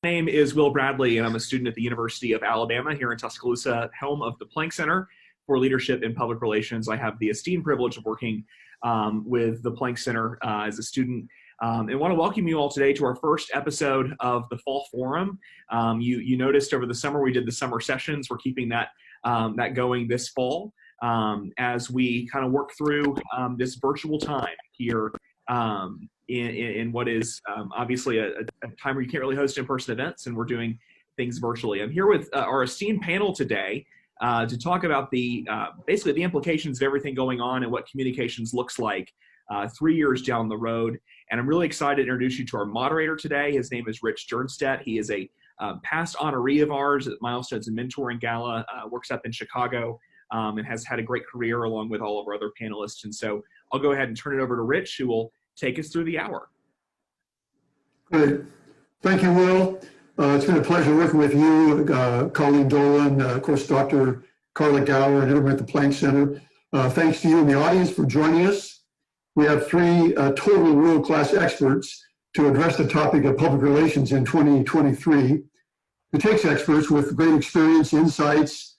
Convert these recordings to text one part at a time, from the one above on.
My name is Will Bradley, and I'm a student at the University of Alabama here in Tuscaloosa, helm of the Planck Center for Leadership in Public Relations. I have the esteemed privilege of working with the Planck Center as a student, and want to welcome you all today to our first episode of the Fall Forum. You noticed over the summer we did the summer sessions. We're keeping that going this fall as we kind of work through this virtual time here in what is obviously a time where you can't really host in-person events, and we're doing things virtually. I'm here with our esteemed panel today to talk about basically the implications of everything going on and what communications looks like 3 years down the road. And I'm really excited to introduce you to our moderator today. His name is Rich Jernstedt. He is a past honoree of ours at Milestones and Mentoring Gala, works up in Chicago, and has had a great career along with all of our other panelists. And so I'll go ahead and turn it over to Rich, who will take us through the hour. Great. Thank you, Will. It's been a pleasure working with you, Colleen Dolan, of course, Dr. Carla Gower, and everyone at the Planck Center. Thanks to you and the audience for joining us. We have three total world-class experts to address the topic of public relations in 2023. It takes experts with great experience, insights,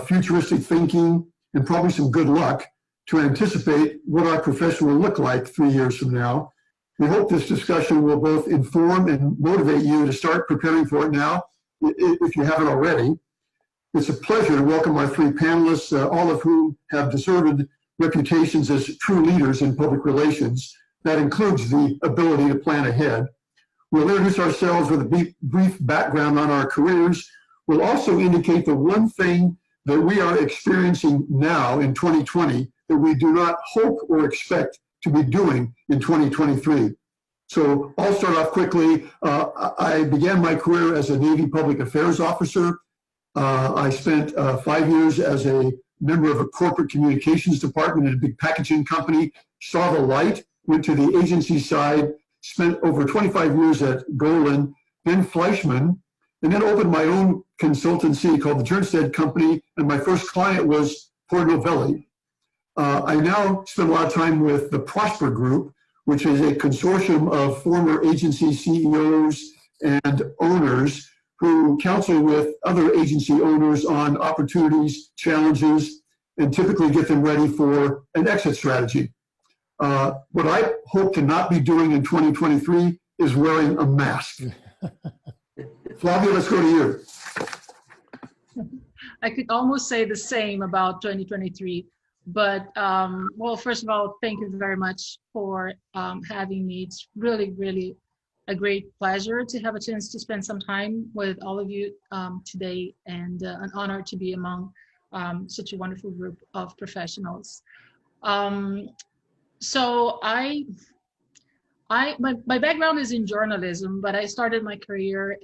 futuristic thinking, and probably some good luck to anticipate what our profession will look like 3 years from now. We hope this discussion will both inform and motivate you to start preparing for it now, if you haven't already. It's a pleasure to welcome our three panelists, all of whom have deserved reputations as true leaders in public relations. That includes the ability to plan ahead. We'll introduce ourselves with a brief background on our careers. We'll also indicate the one thing that we are experiencing now in 2020 that we do not hope or expect to be doing in 2023. So I'll start off quickly. I began my career as a Navy public affairs officer. I spent 5 years as a member of a corporate communications department in a big packaging company, saw the light, went to the agency side, spent over 25 years at Golan, then Fleischmann, and then opened my own consultancy called the Jernstedt Company, and my first client was Port Novelli. I now spend a lot of time with the Prosper Group, which is a consortium of former agency CEOs and owners who counsel with other agency owners on opportunities, challenges, and typically get them ready for an exit strategy. What I hope to not be doing in 2023 is wearing a mask. Flavia, let's go to you. I could almost say the same about 2023. But, well, first of all, thank you very much for having me. It's really, really a great pleasure to have a chance to spend some time with all of you today, and an honor to be among such a wonderful group of professionals. So my background is in journalism, but I started my career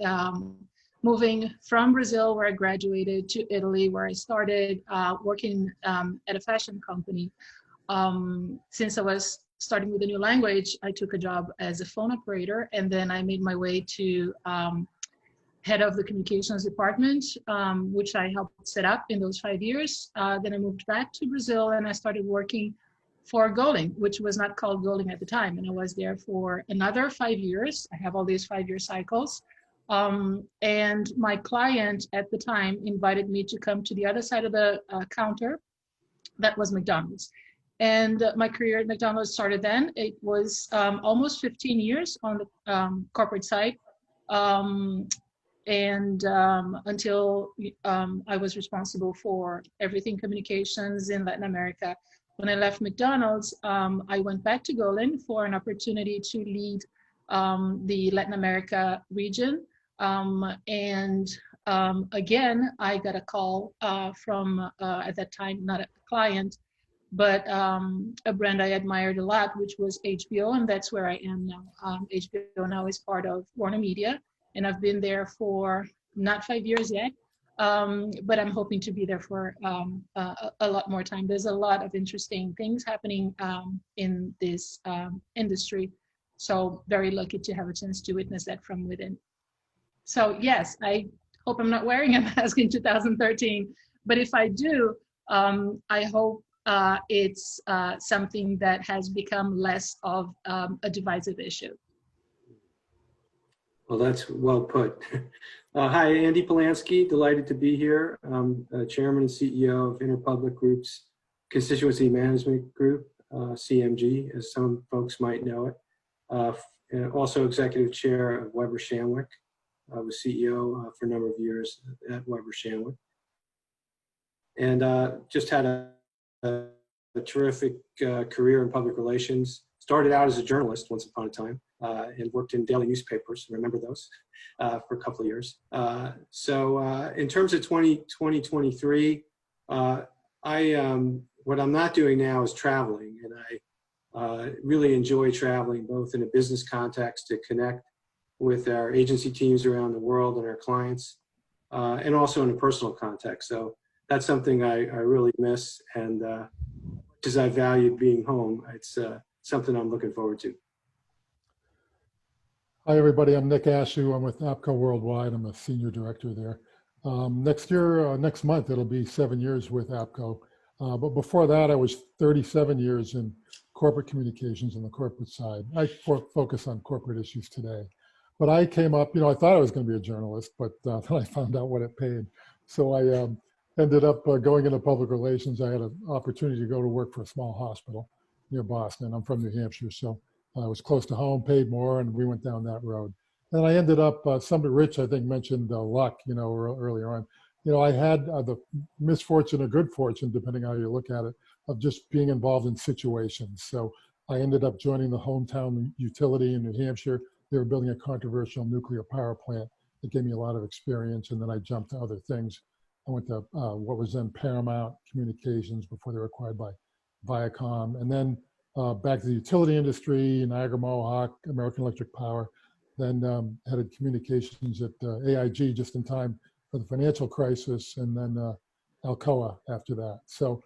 moving from Brazil, where I graduated, to Italy, where I started working at a fashion company. Since I was starting with a new language, I took a job as a phone operator, and then I made my way to head of the communications department, which I helped set up in those 5 years. Then I moved back to Brazil, and I started working for Golan, which was not called Golan at the time. And I was there for another 5 years. I have all these 5-year cycles. And my client at the time invited me to come to the other side of the counter. That was McDonald's. And my career at McDonald's started then. It was almost 15 years on the corporate side. Until I was responsible for everything communications in Latin America. When I left McDonald's, I went back to Golan for an opportunity to lead the Latin America region. Again, I got a call from, at that time, not a client, but a brand I admired a lot, which was HBO, and that's where I am now. HBO now is part of Warner Media, and I've been there for not 5 years yet, but I'm hoping to be there for a lot more time. There's a lot of interesting things happening in this industry, so very lucky to have a chance to witness that from within. So yes, I hope I'm not wearing a mask in 2013, but if I do, I hope it's something that has become less of a divisive issue. Well, that's well put. Hi, Andy Polanski, delighted to be here. I'm Chairman and CEO of Interpublic Group's Constituency Management Group, CMG, as some folks might know it. And also Executive Chair of Weber Shandwick. I was CEO for a number of years at Weber Shandwick. And just had a terrific career in public relations. Started out as a journalist once upon a time and worked in daily newspapers, remember those, for a couple of years. So in terms of 2023, what I'm not doing now is traveling, and I really enjoy traveling both in a business context to connect with our agency teams around the world and our clients, and also in a personal context. So that's something I really miss, and as I valued being home, it's something I'm looking forward to. Hi, everybody. I'm Nick Ashew. I'm with APCO Worldwide. I'm a senior director there. Next month, it'll be 7 years with APCO. But before that, I was 37 years in corporate communications on the corporate side. I focus on corporate issues today. But I came up, I thought I was going to be a journalist, but then I found out what it paid. So I ended up going into public relations. I had an opportunity to go to work for a small hospital near Boston. I'm from New Hampshire, so I was close to home, paid more, and we went down that road. And I ended up, somebody, Rich, I think, mentioned luck, earlier on. I had the misfortune or good fortune, depending how you look at it, of just being involved in situations. So I ended up joining the hometown utility in New Hampshire. They were building a controversial nuclear power plant. It gave me a lot of experience, and then I jumped to other things. I went to what was then Paramount Communications before they were acquired by Viacom, and then back to the utility industry, Niagara Mohawk, American Electric Power, then headed communications at AIG just in time for the financial crisis, and then Alcoa after that. So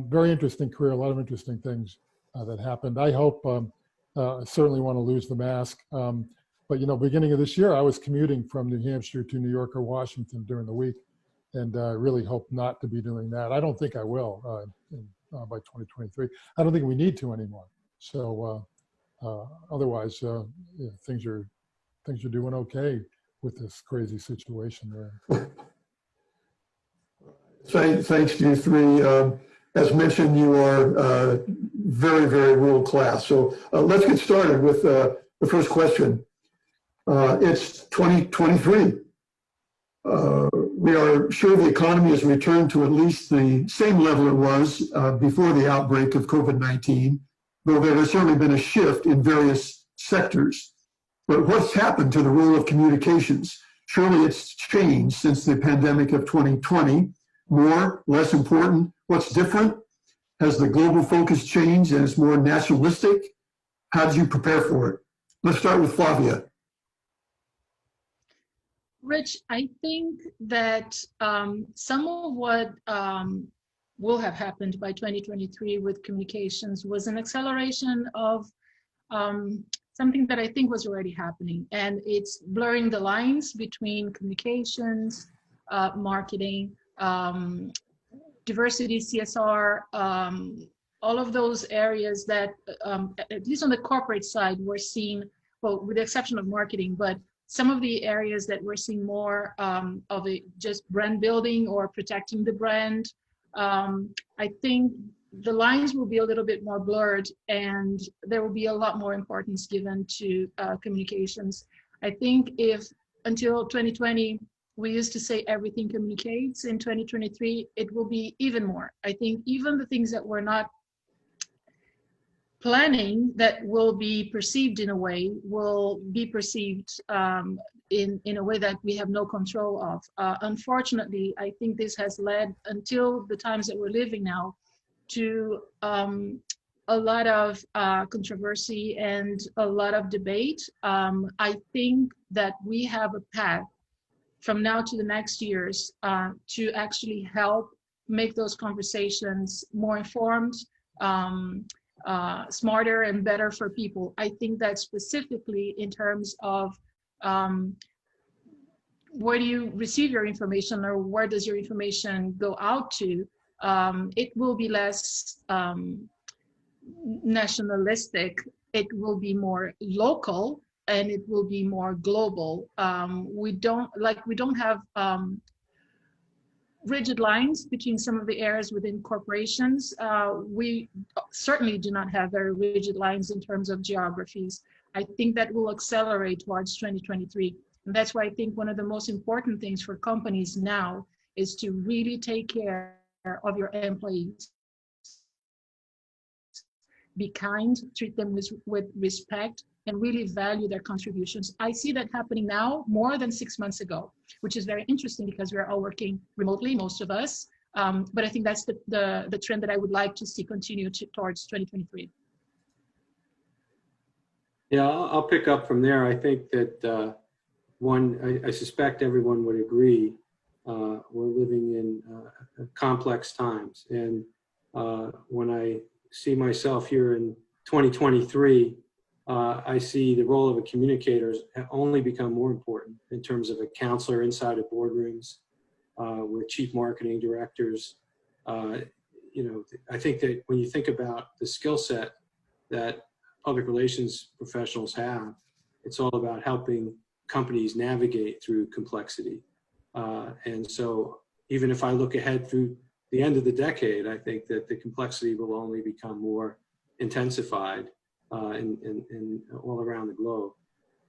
very interesting career, a lot of interesting things that happened. I hope, certainly want to lose the mask, but beginning of this year, I was commuting from New Hampshire to New York or Washington during the week, and I really hope not to be doing that. I don't think I will by 2023. I don't think we need to anymore. So otherwise, things are doing okay with this crazy situation there. Thanks to you three. As mentioned, you are very, very world class. So let's get started with the first question. It's 2023. We are sure the economy has returned to at least the same level it was before the outbreak of COVID-19, though there has certainly been a shift in various sectors. But what's happened to the role of communications? Surely it's changed since the pandemic of 2020. More, less important? What's different? Has the global focus changed and it's more nationalistic? How did you prepare for it? Let's start with Flavia. Rich, I think that some of what will have happened by 2023 with communications was an acceleration of something that I think was already happening, and it's blurring the lines between communications, marketing, diversity, CSR, all of those areas that, at least on the corporate side, we're seeing, well, with the exception of marketing, but some of the areas that we're seeing more of a just brand building or protecting the brand. I think the lines will be a little bit more blurred, and there will be a lot more importance given to communications. I think if until 2020, we used to say everything communicates, in 2023, it will be even more. I think even the things that we're not planning that will be perceived in a way will be perceived in a way that we have no control of. Unfortunately, I think this has led, until the times that we're living now, to a lot of controversy and a lot of debate. I think that we have a path from now to the next years to actually help make those conversations more informed, smarter and better for people. I think that specifically in terms of where do you receive your information, or where does your information go out to, it will be less nationalistic. It will be more local, and it will be more global. We don't have rigid lines between some of the areas within corporations. We certainly do not have very rigid lines in terms of geographies. I think that will accelerate towards 2023. And that's why I think one of the most important things for companies now is to really take care of your employees. Be kind, treat them with respect, and really value their contributions. I see that happening now more than 6 months ago, which is very interesting because we're all working remotely, most of us. But I think that's the trend that I would like to see continue towards 2023. Yeah, I'll pick up from there. I think that I suspect everyone would agree, we're living in complex times. And when I see myself here in 2023, I see the role of a communicator has only become more important in terms of a counselor inside of boardrooms with chief marketing directors. I think that when you think about the skill set that public relations professionals have, it's all about helping companies navigate through complexity. And so even if I look ahead through the end of the decade, I think that the complexity will only become more intensified in all around the globe.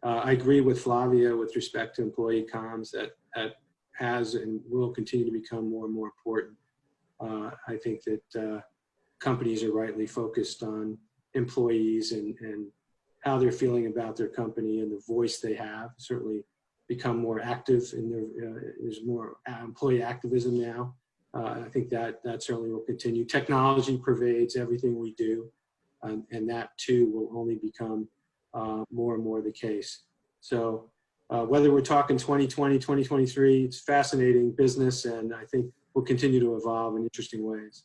I agree with Flavia with respect to employee comms that has and will continue to become more and more important. I think that companies are rightly focused on employees and how they're feeling about their company and the voice they have. Certainly become more active in there's more employee activism now. I think that certainly will continue. Technology pervades everything we do, and that too will only become more and more the case. So whether we're talking 2020, 2023, it's fascinating business, and I think will continue to evolve in interesting ways.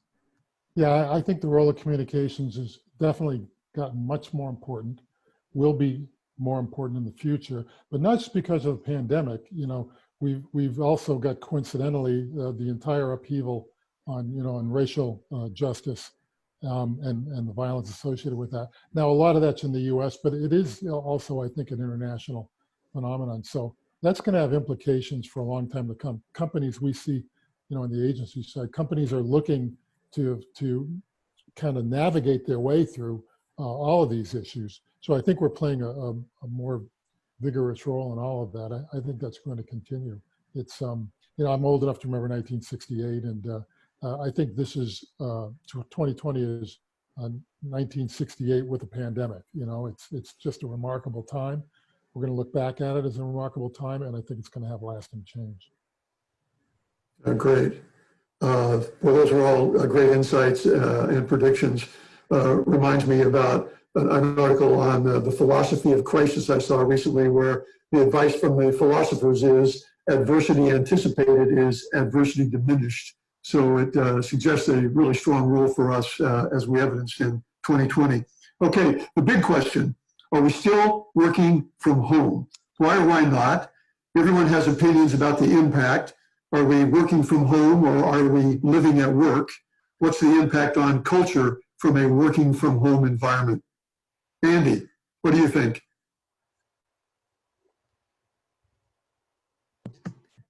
Yeah, I think the role of communications has definitely gotten much more important, will be more important in the future, but not just because of the pandemic. We've also got coincidentally the entire upheaval on racial justice and the violence associated with that. Now, a lot of that's in the U.S., but it is also, I think, an international phenomenon. So that's going to have implications for a long time to come. Companies we see, on the agency side, companies are looking to kind of navigate their way through all of these issues. So I think we're playing a more vigorous role in all of that. I think that's going to continue. It's, I'm old enough to remember 1968, and I think this is 2020 is 1968 with a pandemic. It's just a remarkable time. We're going to look back at it as a remarkable time, and I think it's going to have lasting change. Great. Well, those are all great insights and predictions. Reminds me about an article on the philosophy of crisis I saw recently, where the advice from the philosophers is adversity anticipated is adversity diminished. So it suggests a really strong role for us as we evidenced in 2020. Okay, the big question, are we still working from home? Why or why not? Everyone has opinions about the impact. Are we working from home or are we living at work? What's the impact on culture from a working from home environment? Andy, what do you think? There's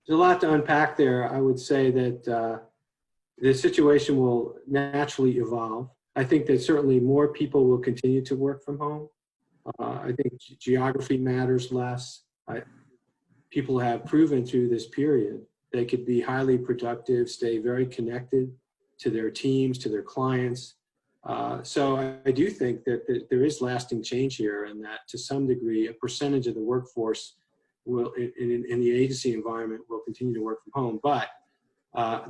a lot to unpack there. I would say that the situation will naturally evolve. I think that certainly more people will continue to work from home. I think geography matters less. People have proven through this period they could be highly productive, stay very connected to their teams, to their clients. So I do think that there is lasting change here, and that to some degree, a percentage of the workforce will, in the agency environment, will continue to work from home. But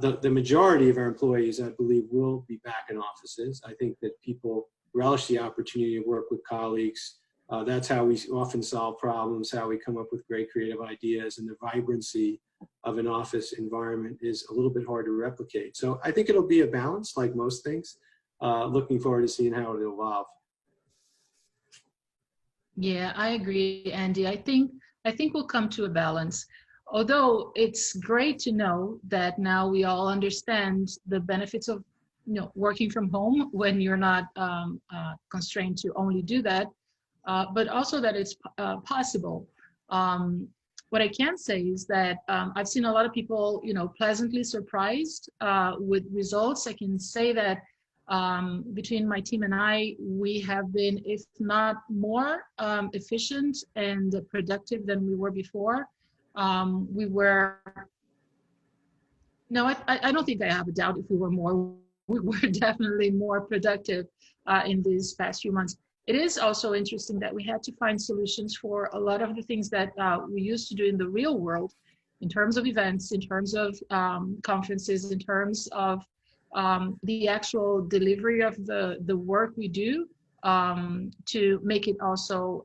the majority of our employees, I believe, will be back in offices. I think that people relish the opportunity to work with colleagues. That's how we often solve problems, how we come up with great creative ideas, and the vibrancy of an office environment is a little bit hard to replicate. So I think it'll be a balance, like most things. Looking forward to seeing how it'll evolve. Yeah, I agree, Andy. I think we'll come to a balance. Although it's great to know that now we all understand the benefits of working from home when you're not constrained to only do that. but also that it's possible. What I can say is that I've seen a lot of people, pleasantly surprised with results. I can say that between my team and I, we have been, if not more, efficient and productive than we were before. No, I don't think I have a doubt if we were more. We were definitely more productive in these past few months. It is also interesting that we had to find solutions for a lot of the things that we used to do in the real world, in terms of events, in terms of conferences, in terms of the actual delivery of the work we do, to make it also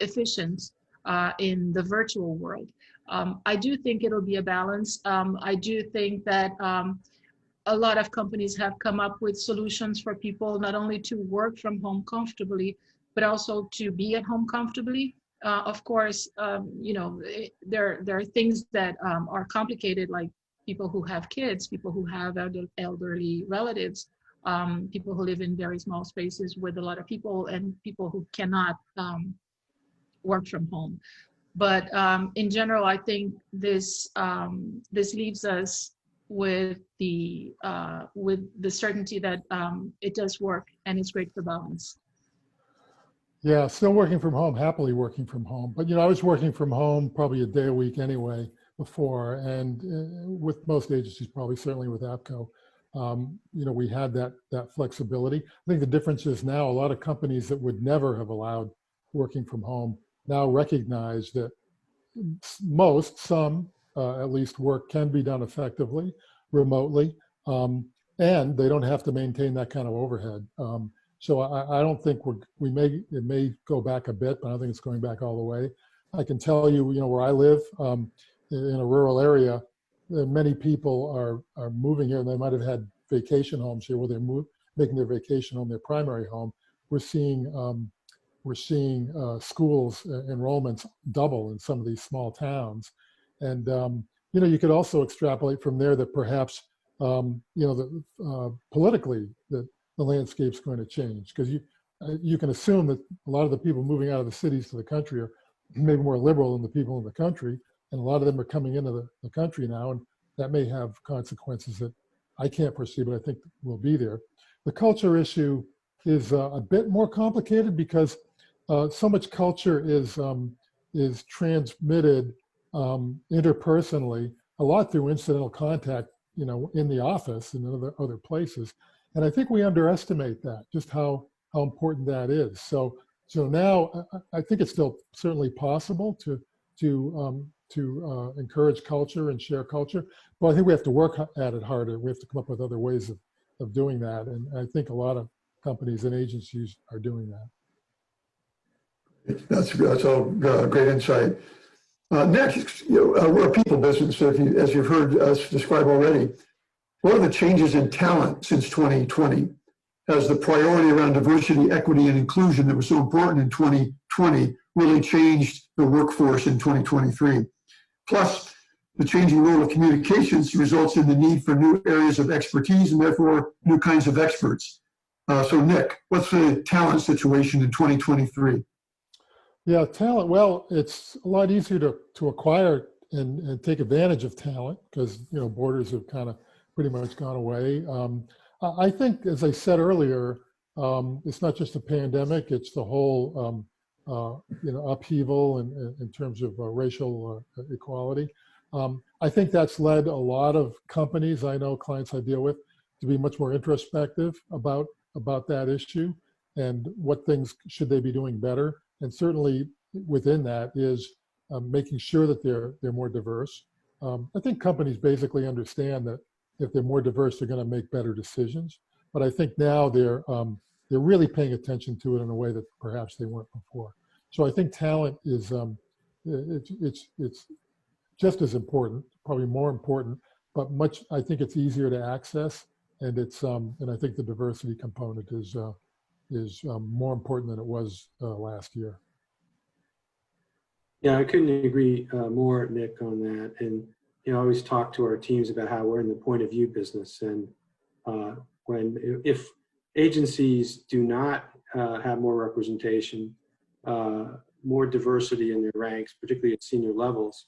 efficient in the virtual world. I do think it'll be a balance. I do think that a lot of companies have come up with solutions for people not only to work from home comfortably, but also to be at home comfortably. Of course, there are things that are complicated, like people who have kids, people who have elderly relatives, people who live in very small spaces with a lot of people, and people who cannot work from home. But in general, I think this leaves us with the certainty that it does work, and it's great for balance. Yeah, still working from home, happily working from home. But, I was working from home probably a day a week anyway before, and with most agencies, probably certainly with APCO, we had that flexibility. I think the difference is now a lot of companies that would never have allowed working from home now recognize that some at least work can be done effectively remotely, and they don't have to maintain that kind of overhead. So I don't think it may go back a bit, but I don't think it's going back all the way. I can tell you, where I live, in a rural area, many people are moving here, and they might have had vacation homes here where they're making their vacation home their primary home. We're seeing schools enrollments double in some of these small towns, and you could also extrapolate from there that perhaps politically that the landscape's going to change, because you can assume that a lot of the people moving out of the cities to the country are maybe more liberal than the people in the country, and a lot of them are coming into the country now, and that may have consequences that I can't foresee, but I think will be there. The culture issue is a bit more complicated because so much culture is transmitted interpersonally, a lot through incidental contact, in the office and other places. And I think we underestimate that, just how important that is. So now I think it's still certainly possible to encourage culture and share culture, but I think we have to work at it harder. We have to come up with other ways of doing that. And I think a lot of companies and agencies are doing that. That's all great insight. Next, we're a people business, so as you've heard us describe already, what are the changes in talent since 2020? Has the priority around diversity, equity, and inclusion that was so important in 2020 really changed the workforce in 2023? Plus, the changing role of communications results in the need for new areas of expertise and therefore new kinds of experts. So Nick, what's the talent situation in 2023? Yeah, talent. Well, it's a lot easier to acquire and take advantage of talent because, borders have kind of pretty much gone away. I think, as I said earlier, it's not just a pandemic, it's the whole, upheaval in terms of racial equality. I think that's led a lot of companies, I know clients I deal with, to be much more introspective about that issue and what things should they be doing better. And certainly within that is making sure that they're more diverse. I think companies basically understand that if they're more diverse, they're going to make better decisions. But I think now they're really paying attention to it in a way that perhaps they weren't before. So I think talent is it's just as important, probably more important, but I think it's easier to access, and and I think the diversity component is more important than it was last year. Yeah, I couldn't agree more, Nick, on that. And I always talk to our teams about how we're in the point of view business, and if agencies do not have more representation, more diversity in their ranks, particularly at senior levels,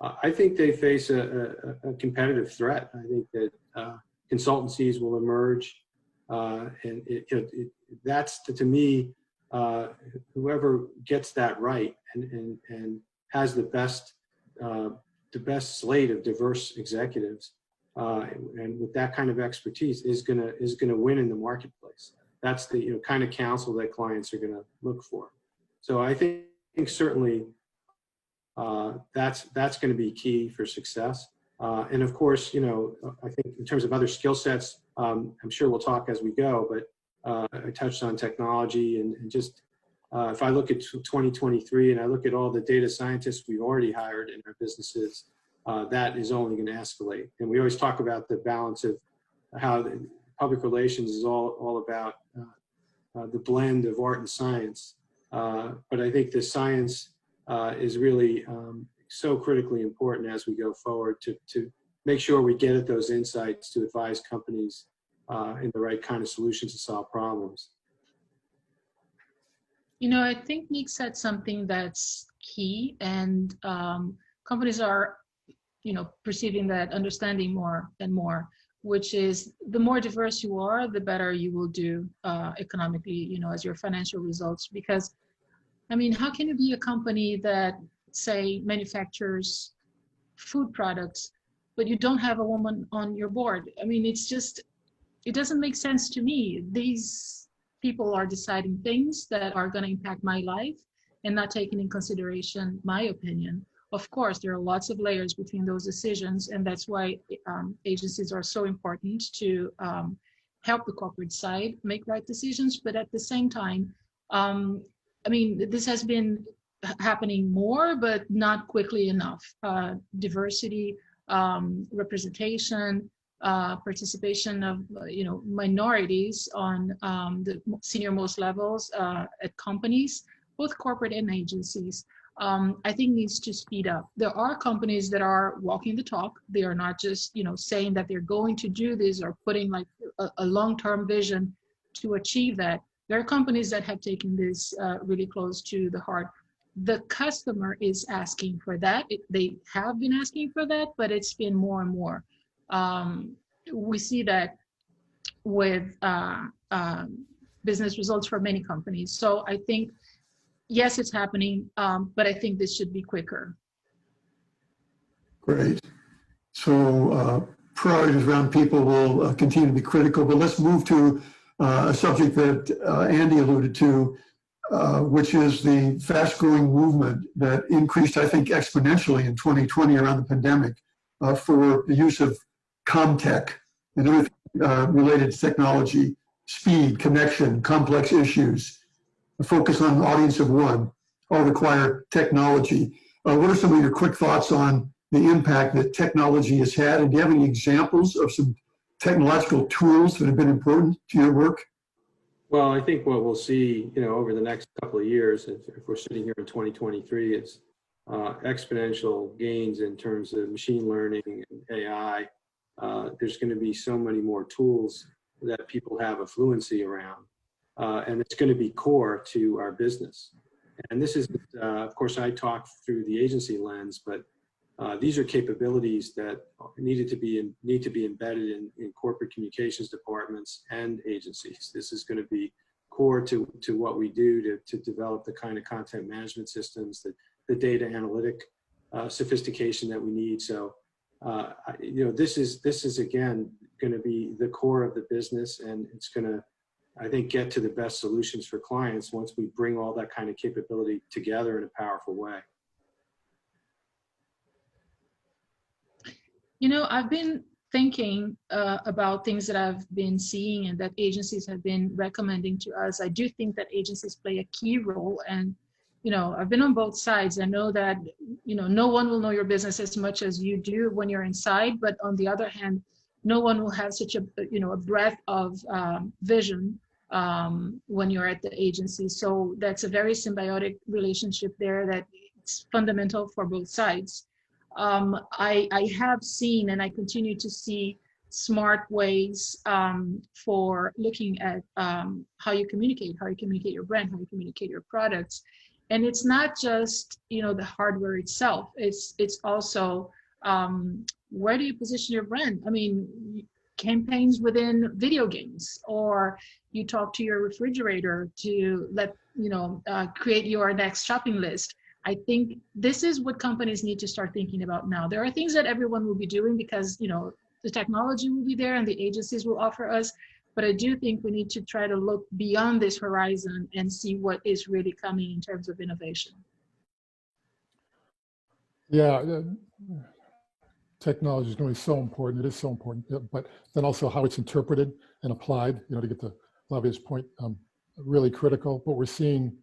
I think they face a competitive threat. I think that consultancies will emerge, and that's to me, whoever gets that right and has the best slate of diverse executives, and with that kind of expertise is gonna win in the marketplace. That's the kind of counsel that clients are gonna look for. So I think certainly that's going to be key for success. And of course, I think in terms of other skill sets, I'm sure we'll talk as we go, but I touched on technology and just if I look at 2023 and I look at all the data scientists we've already hired in our businesses, that is only going to escalate. And we always talk about the balance of how public relations is all about the blend of art and science. But I think the science is really so critically important as we go forward to make sure we get at those insights to advise companies in the right kind of solutions to solve problems. I think Nick said something that's key, and companies are, perceiving that, understanding more and more, which is the more diverse you are, the better you will do economically, as your financial results. Because, how can you be a company that, say, manufactures food products, but you don't have a woman on your board? It doesn't make sense to me. These people are deciding things that are going to impact my life and not taking in consideration my opinion. Of course, there are lots of layers between those decisions, and that's why agencies are so important to help the corporate side make right decisions. But at the same time, this has been happening more, but not quickly enough. Diversity, representation, participation of minorities on the senior most levels at companies, both corporate and agencies, I think needs to speed up. There are companies that are walking the talk. They are not just saying that they're going to do this or putting like a long-term vision to achieve that. There are companies that have taken this really close to the heart. The customer is asking for that. They have been asking for that, but it's been more and more. We see that with business results for many companies. So I think, yes, it's happening, but I think this should be quicker. Great. So priorities around people will continue to be critical, but let's move to a subject that Andy alluded to, which is the fast-growing movement that increased, I think, exponentially in 2020 around the pandemic for the use of ComTech and everything related to technology, speed, connection, complex issues, a focus on an audience of one, all require technology. What are some of your quick thoughts on the impact that technology has had? And do you have any examples of some technological tools that have been important to your work? Well, I think what we'll see, over the next couple of years, if we're sitting here in 2023, is exponential gains in terms of machine learning and AI. There's going to be so many more tools that people have a fluency around, and it's going to be core to our business. And this is, of course, I talk through the agency lens, but these are capabilities that need to be embedded in corporate communications departments and agencies. This is going to be core to what we do to develop the kind of content management systems, the data analytic sophistication that we need. So, this is again going to be the core of the business, and it's going to, I think, get to the best solutions for clients once we bring all that kind of capability together in a powerful way. I've been thinking about things that I've been seeing and that agencies have been recommending to us. I do think that agencies play a key role, and I've been on both sides. I know that no one will know your business as much as you do when you're inside, but on the other hand, no one will have such a breadth of vision when you're at the agency. So that's a very symbiotic relationship there that it's fundamental for both sides. I have seen, and I continue to see, smart ways for looking at how you communicate your brand, how you communicate your products. And it's not just, you know, the hardware itself. It's also where do you position your brand? I mean, campaigns within video games, or you talk to your refrigerator to let, you know, create your next shopping list. I think this is what companies need to start thinking about now. There are things that everyone will be doing because, you know, the technology will be there and the agencies will offer us. But I do think we need to try to look beyond this horizon and see what is really coming in terms of innovation. Yeah, technology is going to be so important. It is so important, but then also how it's interpreted and applied, you know, to get to Flavia's point, really critical. But we're seeing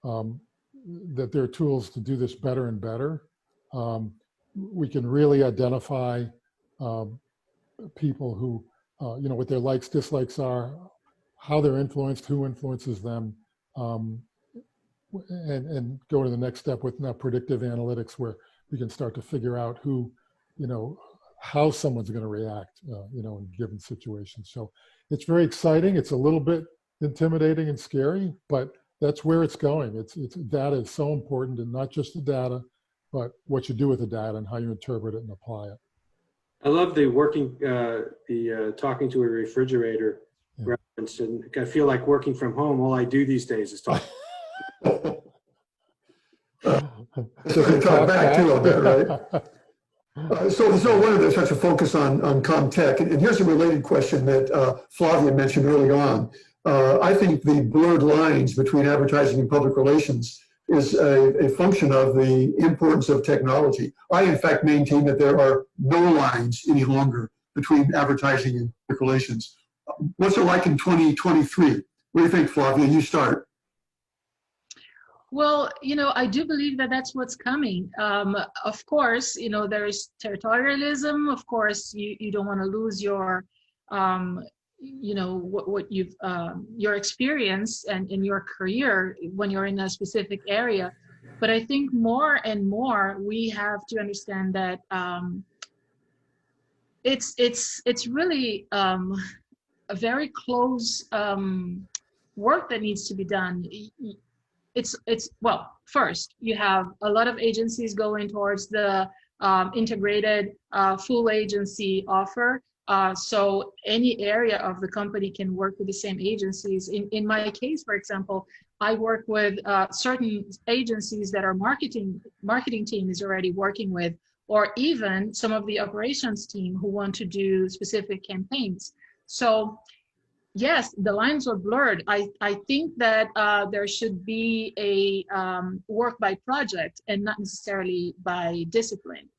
that there are tools to do this better and better. We can really identify people who, you know, what their likes, dislikes are, how they're influenced, who influences them, and go to the next step with now predictive analytics, where we can start to figure out who, you know, how someone's going to react, you know, in given situations. So it's very exciting. It's a little bit intimidating and scary, but that's where it's going. It's data is so important, and not just the data, but what you do with the data and how you interpret it and apply it. I love the talking to a refrigerator reference, and I feel like working from home. All I do these days is talk. So we talk back too on that, right? So one of the such a focus on ComTech, and here's a related question that Flavia mentioned early on. I think the blurred lines between advertising and public relations is a function of the importance of technology. I, in fact, maintain that there are no lines any longer between advertising and public relations. What's it like in 2023? What do you think, Flavia? You start. Well, you know, I do believe that that's what's coming. Of course, you know, there's territorialism. Of course, you don't want to lose your, you know, what you've, your experience and in your career when you're in a specific area. But I think more and more we have to understand that it's really a very close work that needs to be done. Well, first you have a lot of agencies going towards the integrated full agency offer. So any area of the company can work with the same agencies. In my case, for example, I work with certain agencies that our marketing team is already working with, or even some of the operations team who want to do specific campaigns. So yes, the lines are blurred. I think that there should be a work by project and not necessarily by discipline.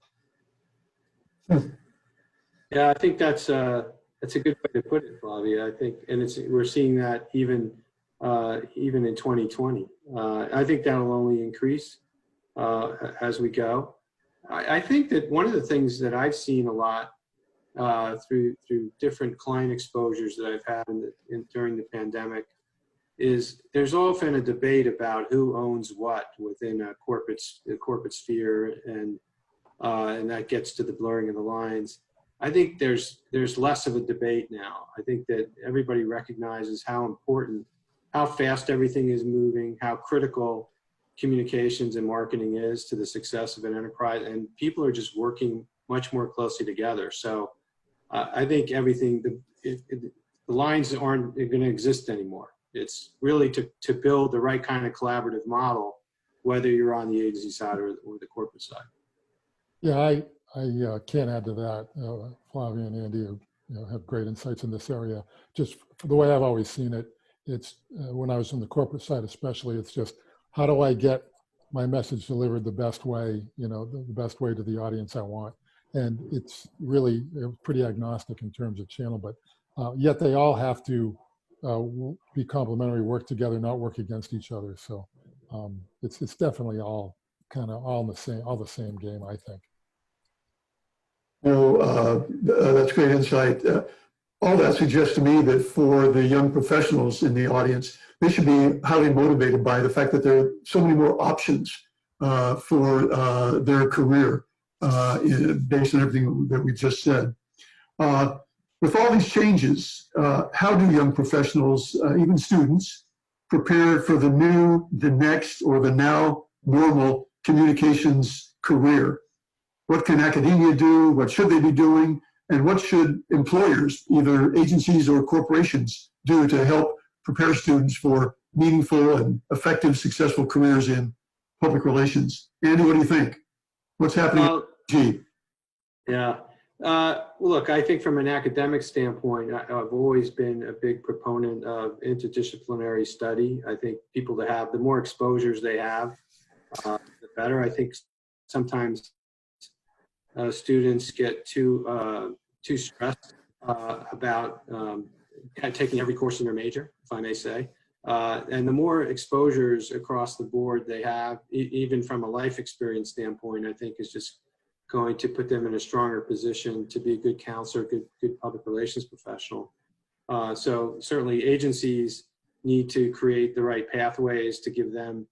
Yeah, I think that's a good way to put it, Flavia. I think, and we're seeing that even in 2020. I think that'll only increase as we go. I think that one of the things that I've seen a lot through different client exposures that I've had during the pandemic is there's often a debate about who owns what within the corporate sphere, and that gets to the blurring of the lines. I think there's less of a debate now. I think that everybody recognizes how important, how fast everything is moving, how critical communications and marketing is to the success of an enterprise, and people are just working much more closely together. So I think the lines aren't going to exist anymore. It's really to build the right kind of collaborative model, whether you're on the agency side or the corporate side. Yeah, I can't add to that. Flavia and Andy have great insights in this area. Just the way I've always seen it, it's when I was on the corporate side especially, it's just how do I get my message delivered the best way, the best way to the audience I want. And it's really pretty agnostic in terms of channel, but yet they all have to be complementary, work together, not work against each other. So it's definitely all kind of all the same game, I think. That's great insight. All that suggests to me that for the young professionals in the audience, they should be highly motivated by the fact that there are so many more options for their career based on everything that we just said. With all these changes, how do young professionals, even students, prepare for the new, the next, or the now normal communications career? What can academia do? What should they be doing? And what should employers, either agencies or corporations, do to help prepare students for meaningful and effective, successful careers in public relations? Andy, what do you think? What's happening at G? Yeah. Look, I think from an academic standpoint, I've always been a big proponent of interdisciplinary study. I think people that have, the more exposures they have, the better. I think sometimes students get too stressed about taking every course in their major, if I may say. And the more exposures across the board they have, even from a life experience standpoint, I think is just going to put them in a stronger position to be a good counselor, good public relations professional. So certainly agencies need to create the right pathways to give them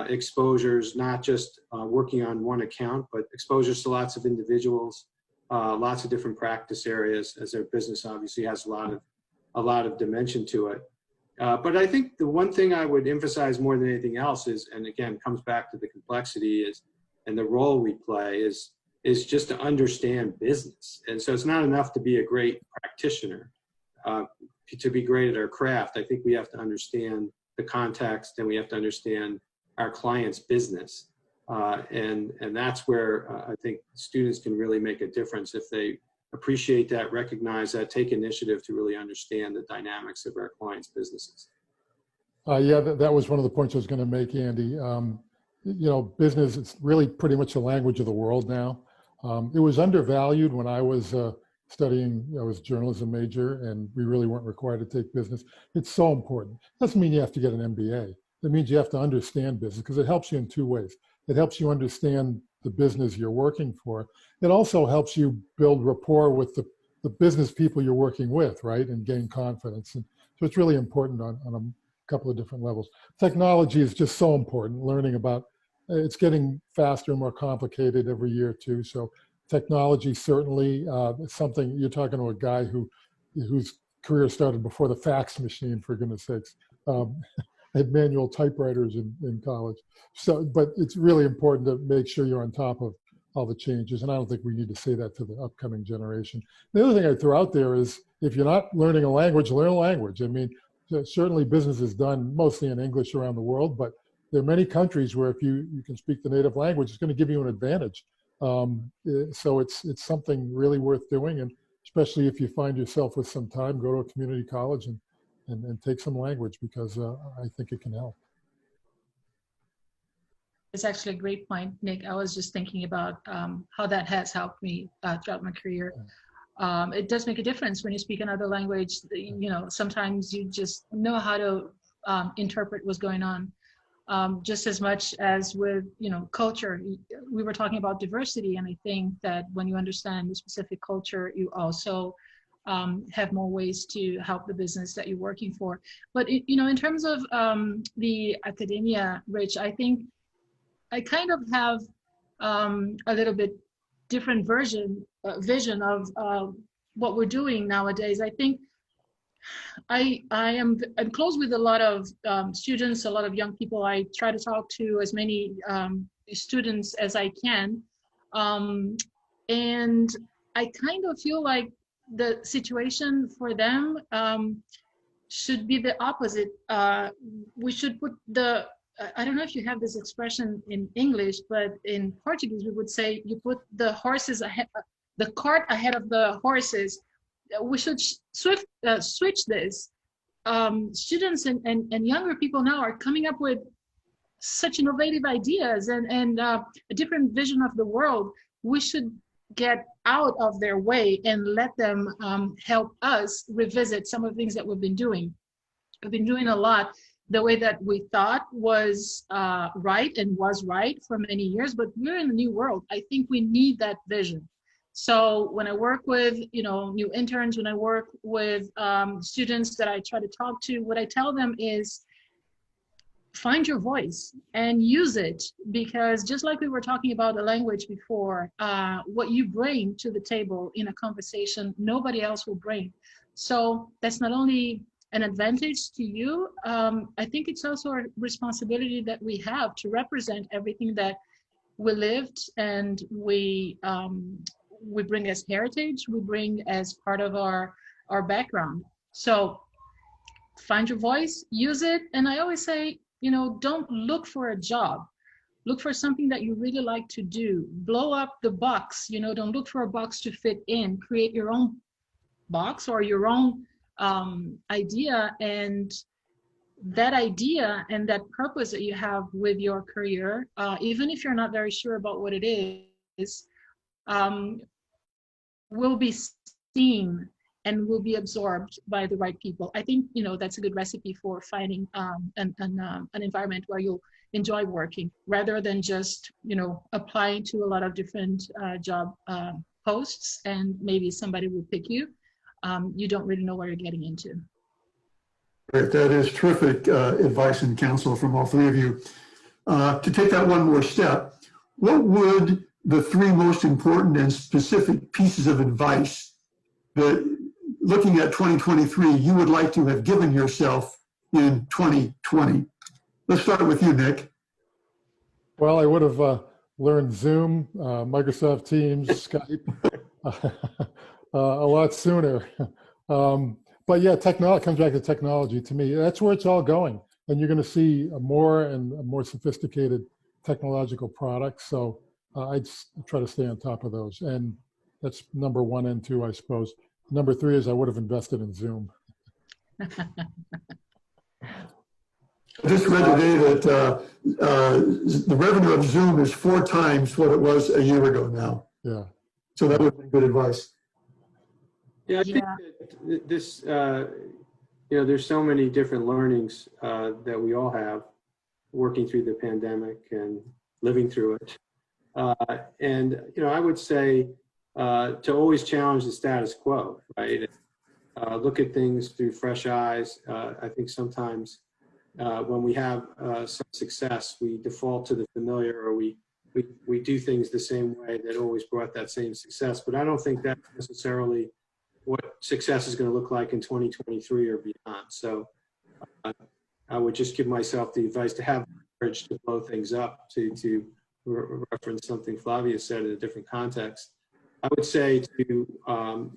exposures, not just working on one account, but exposures to lots of individuals, lots of different practice areas, as their business obviously has a lot of dimension to it. But I think the one thing I would emphasize more than anything else is, and again, comes back to the complexity is, and the role we play is just to understand business. And so it's not enough to be a great practitioner, to be great at our craft. I think we have to understand the context, and we have to understand our client's business. And that's where I think students can really make a difference if they appreciate that, recognize that, take initiative to really understand the dynamics of our clients' businesses. Yeah, that was one of the points I was going to make, Andy. Business is really pretty much the language of the world now. It was undervalued when I was studying. I was a journalism major, and we really weren't required to take business. It's so important. Doesn't mean you have to get an MBA. That means you have to understand business, because it helps you in two ways. It helps you understand the business you're working for. It also helps you build rapport with the business people you're working with, right, and gain confidence. And so it's really important on a couple of different levels. Technology is just so important. Learning about it's getting faster and more complicated every year too. So technology certainly is something. You're talking to a guy whose career started before the fax machine, for goodness sakes. Had manual typewriters in college. So, but it's really important to make sure you're on top of all the changes. And I don't think we need to say that to the upcoming generation. The other thing I throw out there is, if you're not learning a language, learn a language. I mean, certainly business is done mostly in English around the world, but there are many countries where if you can speak the native language, it's going to give you an advantage. So it's something really worth doing. And especially if you find yourself with some time, go to a community college and take some language, because I think it can help. It's actually a great point, Nick. I was just thinking about how that has helped me throughout my career. It does make a difference when you speak another language. Sometimes you just know how to interpret what's going on. Just as much as with, culture. We were talking about diversity, and I think that when you understand the specific culture, you also have more ways to help the business that you're working for. But in terms of the academia, Rich, I think I kind of have a little bit different vision of what we're doing nowadays. I think I'm close with a lot of students, a lot of young people. I try to talk to as many students as I can, and I kind of feel like the situation for them should be the opposite. We should put I don't know if you have this expression in English, but in Portuguese we would say you put the cart ahead of the horses. We should switch this. Students and younger people now are coming up with such innovative ideas and a different vision of the world. We should get out of their way and let them help us revisit some of the things that we've been doing. We've been doing a lot the way that we thought was right and was right for many years, but we're in a new world. I think we need that vision. So when I work with new interns, when I work with students that I try to talk to, what I tell them is find your voice and use it, because just like we were talking about the language before, what you bring to the table in a conversation, nobody else will bring. So that's not only an advantage to you, I think it's also a responsibility that we have to represent everything that we lived and we bring as heritage, we bring as part of our background. So find your voice, use it. And I always say, don't look for a job. Look for something that you really like to do. Blow up the box, don't look for a box to fit in. Create your own box or your own idea, and that idea and that purpose that you have with your career, even if you're not very sure about what it is, will be seen and will be absorbed by the right people. I think, that's a good recipe for finding an environment where you'll enjoy working, rather than just, applying to a lot of different job posts, and maybe somebody will pick you. You don't really know what you're getting into. Great. That is terrific advice and counsel from all three of you. To take that one more step, what would the three most important and specific pieces of advice that, looking at 2023, you would like to have given yourself in 2020? Let's start with you, Nick. Well, I would have learned Zoom, Microsoft Teams, Skype a lot sooner. But yeah, technology comes back to technology. To me, that's where it's all going. And you're going to see more and more sophisticated technological products. So I just try to stay on top of those. And that's number 1 and 2, I suppose. Number 3 is I would have invested in Zoom. I just read today that the revenue of Zoom is 4 times what it was a year ago now. Yeah. So that would be good advice. Yeah, I think that this, there's so many different learnings that we all have working through the pandemic and living through it. And I would say to always challenge the status quo, right? Look at things through fresh eyes. I think sometimes when we have some success, we default to the familiar, or we do things the same way that always brought that same success. But I don't think that's necessarily what success is going to look like in 2023 or beyond. So I would just give myself the advice to have courage to blow things up, to reference something Flavia said in a different context. I would say to,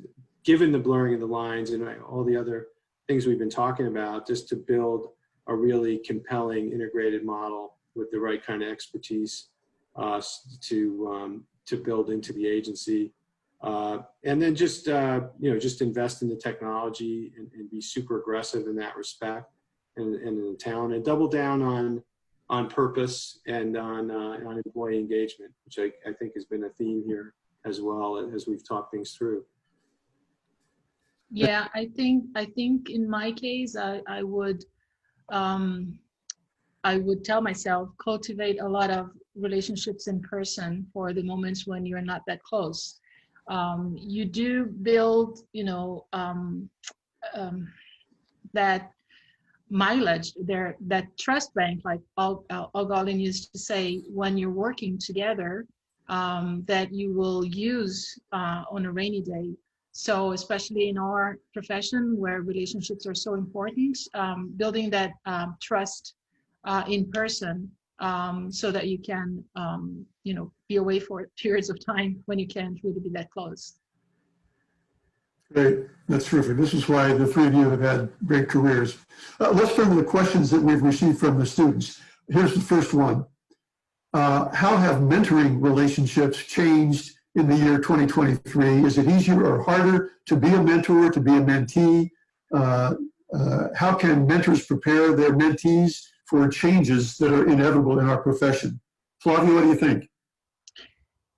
given the blurring of the lines and all the other things we've been talking about, just to build a really compelling integrated model with the right kind of expertise to build into the agency. And then just, just invest in the technology and be super aggressive in that respect and in the talent, and double down on purpose and on employee engagement, which I think has been a theme here as well as we've talked things through. Yeah, I think in my case, I would tell myself, cultivate a lot of relationships in person for the moments when you're not that close. You do build, that mileage there, that trust bank, like Algalin used to say, when you're working together, that you will use on a rainy day. So especially in our profession where relationships are so important, building that trust in person, so that you can, be away for periods of time when you can't really be that close. Great, that's terrific. This is why the three of you have had great careers. Let's turn to the questions that we've received from the students. Here's the first one. How have mentoring relationships changed in the year 2023? Is it easier or harder to be a mentor, to be a mentee? How can mentors prepare their mentees for changes that are inevitable in our profession? Flavia, what do you think?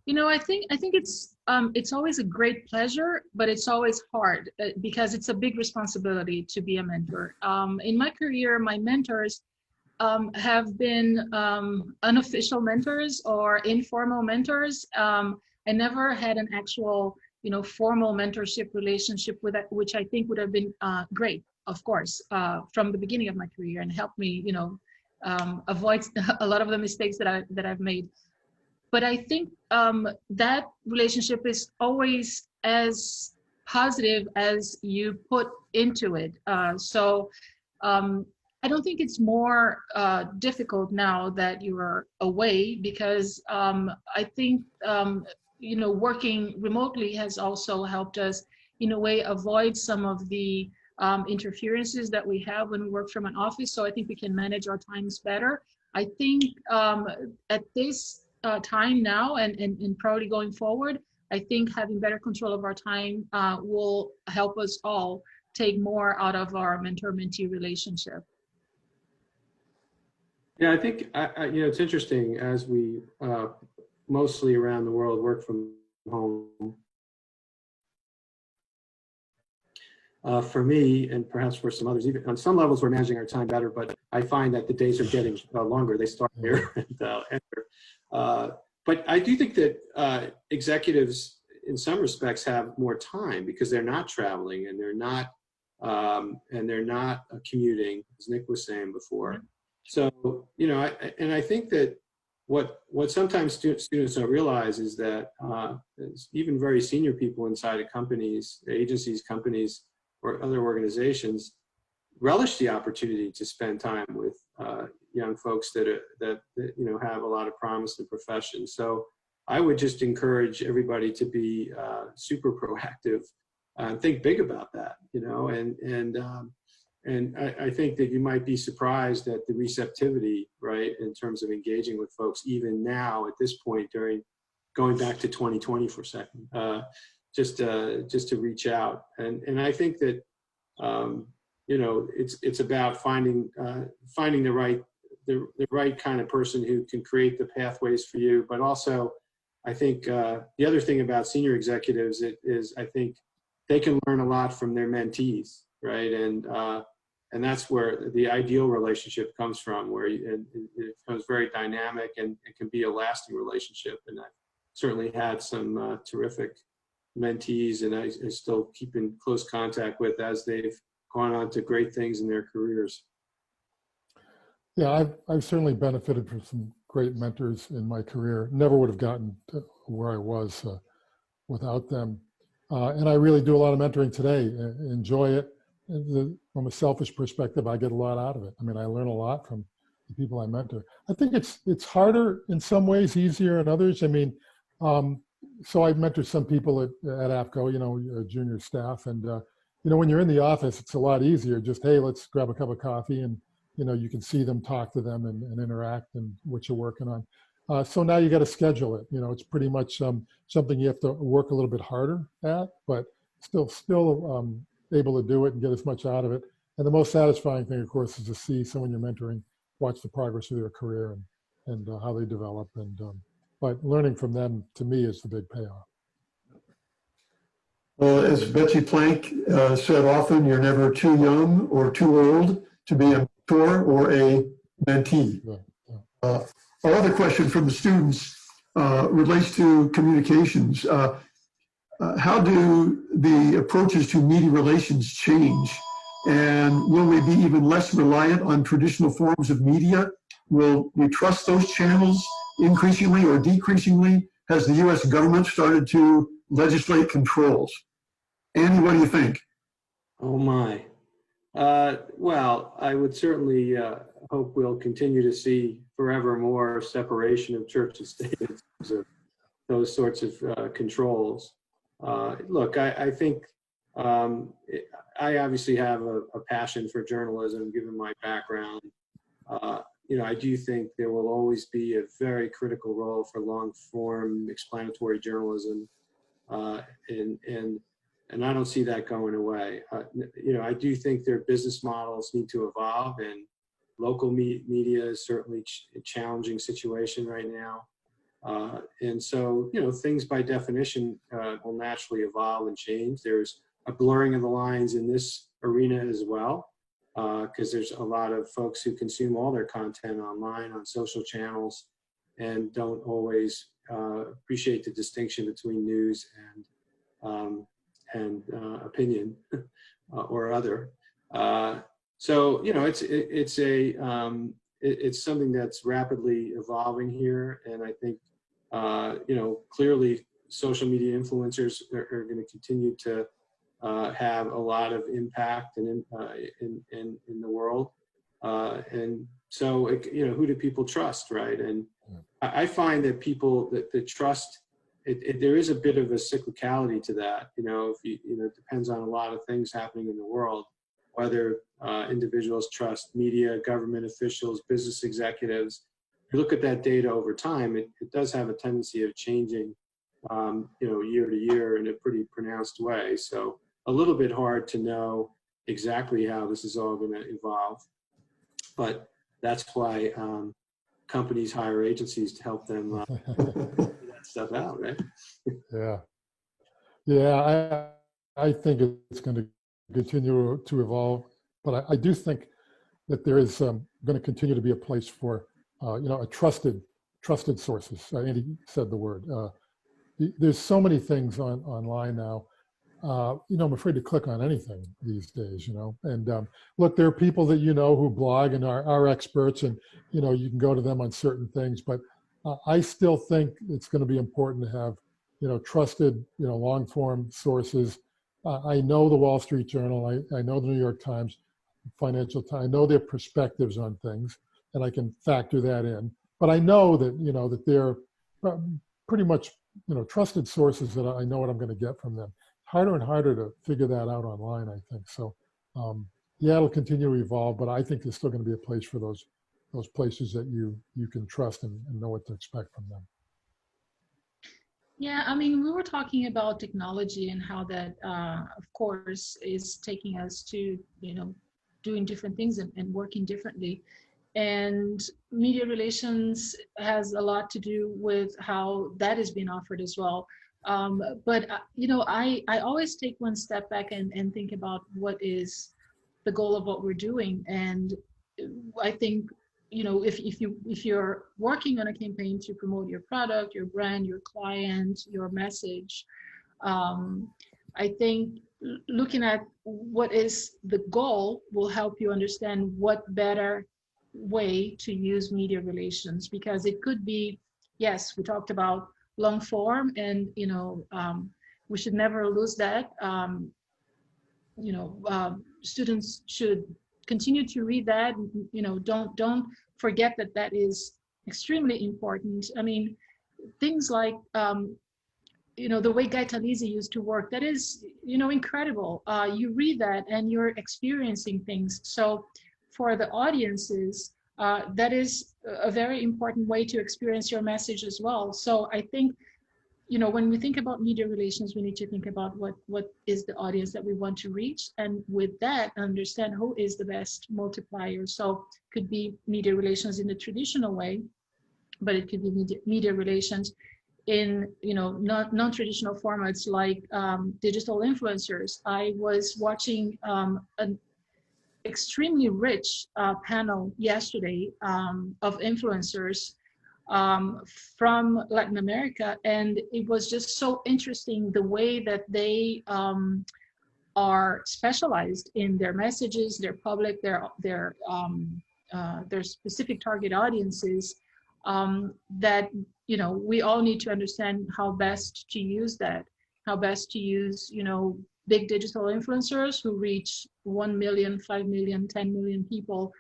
I think it's always a great pleasure, but it's always hard because it's a big responsibility to be a mentor. In my career, my mentors have been unofficial mentors or informal mentors. I never had an actual, formal mentorship relationship with that, which I think would have been great, of course, from the beginning of my career, and helped me, avoid a lot of the mistakes that I've made. But I think that relationship is always as positive as you put into it. So I don't think it's more difficult now that you are away, because I think working remotely has also helped us in a way avoid some of the interferences that we have when we work from an office. So I think we can manage our times better. I think at this time now and probably going forward, I think having better control of our time will help us all take more out of our mentor-mentee relationship. Yeah, I think it's interesting as we mostly around the world work from home. For me, and perhaps for some others, even on some levels, we're managing our time better. But I find that the days are getting longer. They start here and end. But I do think that executives, in some respects, have more time because they're not traveling and they're not commuting, as Nick was saying before. So, I think that what sometimes students don't realize is that even very senior people inside of companies, agencies, companies, or other organizations relish the opportunity to spend time with young folks that have a lot of promise in the profession. So I would just encourage everybody to be super proactive and think big about that, and I think that you might be surprised at the receptivity, right, in terms of engaging with folks, even now at this point going back to 2020 for a second, just to reach out. And I think that, it's about finding the right kind of person who can create the pathways for you. But also, I think the other thing about senior executives is I think they can learn a lot from their mentees, right? And that's where the ideal relationship comes from, where it becomes very dynamic and it can be a lasting relationship. And I've certainly had some terrific mentees, and I still keep in close contact with as they've gone on to great things in their careers. Yeah, I've certainly benefited from some great mentors in my career. Never would have gotten to where I was without them. And I really do a lot of mentoring today. Enjoy it. From a selfish perspective, I get a lot out of it. I mean, I learn a lot from the people I mentor. I think it's harder in some ways, easier in others. I mean, so I've mentored some people at APCO, junior staff, and when you're in the office, it's a lot easier. Just, hey, let's grab a cup of coffee, and you can see them, talk to them, and interact and what you're working on. So now you got to schedule it. It's pretty much something you have to work a little bit harder at, but still able to do it and get as much out of it. And the most satisfying thing, of course, is to see someone you're mentoring watch the progress of their career and how they develop. And but learning from them, to me, is the big payoff. Well, as Betsy Plank said often, you're never too young or too old to be a mentor or a mentee. Yeah. Our other question from the students relates to communications. How do the approaches to media relations change? And will we be even less reliant on traditional forms of media? Will we trust those channels increasingly or decreasingly? Has the U.S. government started to legislate controls? Andy, what do you think? Oh my. Well, I would certainly hope we'll continue to see forever more separation of church and state in terms of those sorts of controls. Look, I think I obviously have a passion for journalism, given my background. I do think there will always be a very critical role for long-form explanatory journalism, and I don't see that going away. I do think their business models need to evolve, and local media is certainly a challenging situation right now. And so, things by definition will naturally evolve and change. There's a blurring of the lines in this arena as well, because there's a lot of folks who consume all their content online on social channels and don't always appreciate the distinction between news and opinion or other. So, it's a it's something that's rapidly evolving here. And I think, clearly social media influencers are going to continue to have a lot of impact in the world. And so, who do people trust, right? And I find that people that trust, there is a bit of a cyclicality to that. It depends on a lot of things happening in the world, whether individuals trust media, government officials, business executives. If you look at that data over time, it does have a tendency of changing, year to year in a pretty pronounced way. So a little bit hard to know exactly how this is all going to evolve. But that's why companies hire agencies to help them figure that stuff out, right? Yeah. Yeah, I think it's going to continue to evolve, but I do think that there is going to continue to be a place for, a trusted sources. Andy said the word. There's so many things online now. I'm afraid to click on anything these days, and look, there are people that who blog and are experts, and you can go to them on certain things, but I still think it's going to be important to have trusted long form sources. I know the Wall Street Journal, I know the New York Times, Financial Times, I know their perspectives on things, and I can factor that in, but I know that that they're pretty much trusted sources that I know what I'm going to get from them. Harder and harder to figure that out online, I think. So, yeah, it'll continue to evolve, but I think there's still going to be a place for those places that you can trust and know what to expect from them. Yeah, I mean, we were talking about technology and how that, of course, is taking us to, doing different things and working differently. And media relations has a lot to do with how that is being offered as well. But I always take one step back and think about what is the goal of what we're doing. And I think, if you're working on a campaign to promote your product, your brand, your client, your message, I think looking at what is the goal will help you understand what better way to use media relations, because it could be, yes, we talked about long form, and we should never lose that. Students should continue to read that. Don't forget that is extremely important. I mean, things like the way Gaetalizi used to work, that is incredible. You read that and you're experiencing things. So for the audiences, that is a very important way to experience your message as well. So I think, when we think about media relations, we need to think about what is the audience that we want to reach, and with that, understand who is the best multiplier. So it could be media relations in the traditional way, but it could be media relations in non-traditional formats like digital influencers. I was watching an extremely rich panel yesterday of influencers from Latin America, and it was just so interesting the way that they are specialized in their messages, their public, their specific target audiences. That we all need to understand how best to use that, how best to use big digital influencers who reach 1 million, 5 million, 10 million people.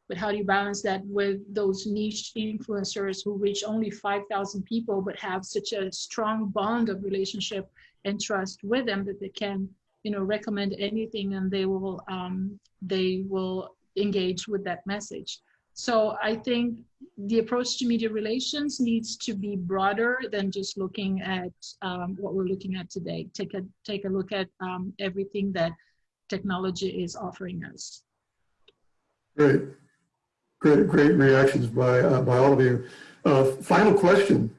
But how do you balance that with those niche influencers who reach only 5,000 people, but have such a strong bond of relationship and trust with them that they can, recommend anything, and they will engage with that message. So I think the approach to media relations needs to be broader than just looking at what we're looking at today. Take a look at everything that technology is offering us. Great reactions by all of you. Final question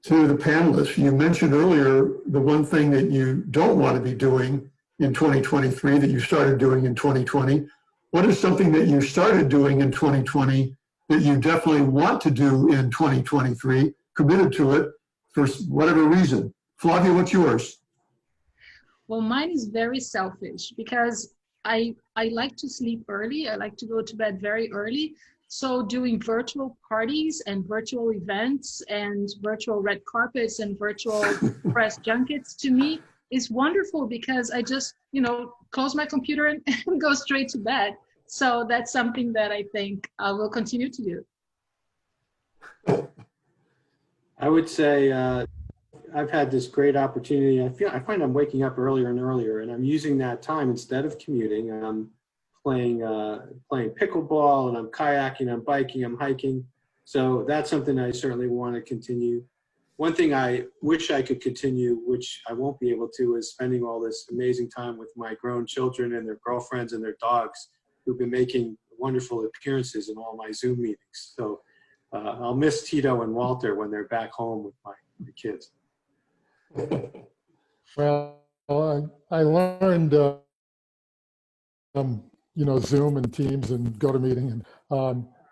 to the panelists. You mentioned earlier the one thing that you don't want to be doing in 2023 that you started doing in 2020. What is something that you started doing in 2020 that you definitely want to do in 2023, committed to it for whatever reason? Flavia, what's yours? Well, mine is very selfish because I like to sleep early. I like to go to bed very early. So doing virtual parties and virtual events and virtual red carpets and virtual press junkets to me is wonderful because I just, close my computer and go straight to bed. So that's something that I think I will continue to do. I would say I've had this great opportunity. I find I'm waking up earlier and earlier, and I'm using that time instead of commuting. I'm playing pickleball, and I'm kayaking, I'm biking, I'm hiking. So that's something I certainly want to continue. One thing I wish I could continue, which I won't be able to, is spending all this amazing time with my grown children and their girlfriends and their dogs, who've been making wonderful appearances in all my Zoom meetings. So I'll miss Tito and Walter when they're back home with my kids. Well, I learned, Zoom and Teams and GoToMeeting.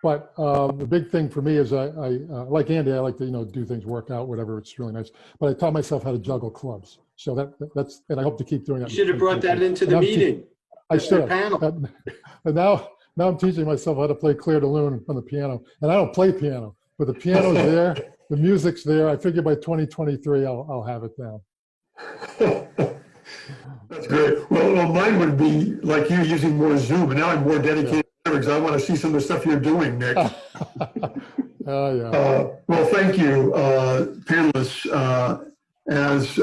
But the big thing for me is I like Andy, I like to, do things, work out, whatever. It's really nice. But I taught myself how to juggle clubs. So that's, and I hope to keep doing that. You should have brought that into the meeting. I should have. Panel. And now I'm teaching myself how to play Clair de Lune on the piano. And I don't play piano, but the piano's there, the music's there. I figure by 2023, I'll have it down. That's great. Well, mine would be like you using more Zoom, and now I'm more dedicated because I want to see some of the stuff you're doing, Nick. Yeah. Well, thank you, panelists. As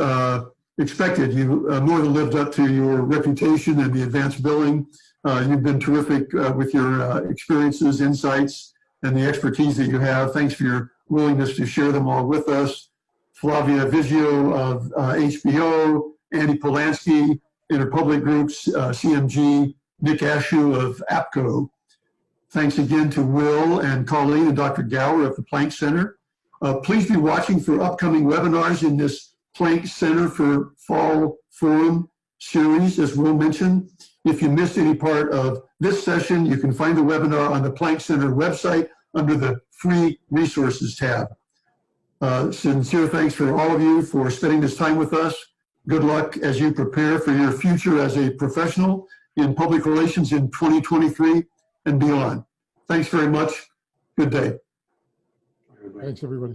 expected, you more than lived up to your reputation and the advanced billing. You've been terrific with your experiences, insights, and the expertise that you have. Thanks for your willingness to share them all with us. Flavia Viggio of HBO, Andy Polanski, Interpublic Groups, CMG, Nick Ashew of APCO. Thanks again to Will and Colleen and Dr. Gower of the Planck Center. Please be watching for upcoming webinars in this Planck Center for Fall Forum series, as Will mentioned. If you missed any part of this session, you can find the webinar on the Planck Center website under the Free Resources tab. Sincere thanks for all of you for spending this time with us. Good luck as you prepare for your future as a professional in public relations in 2023 and beyond. Thanks very much. Good day. Thanks, everybody.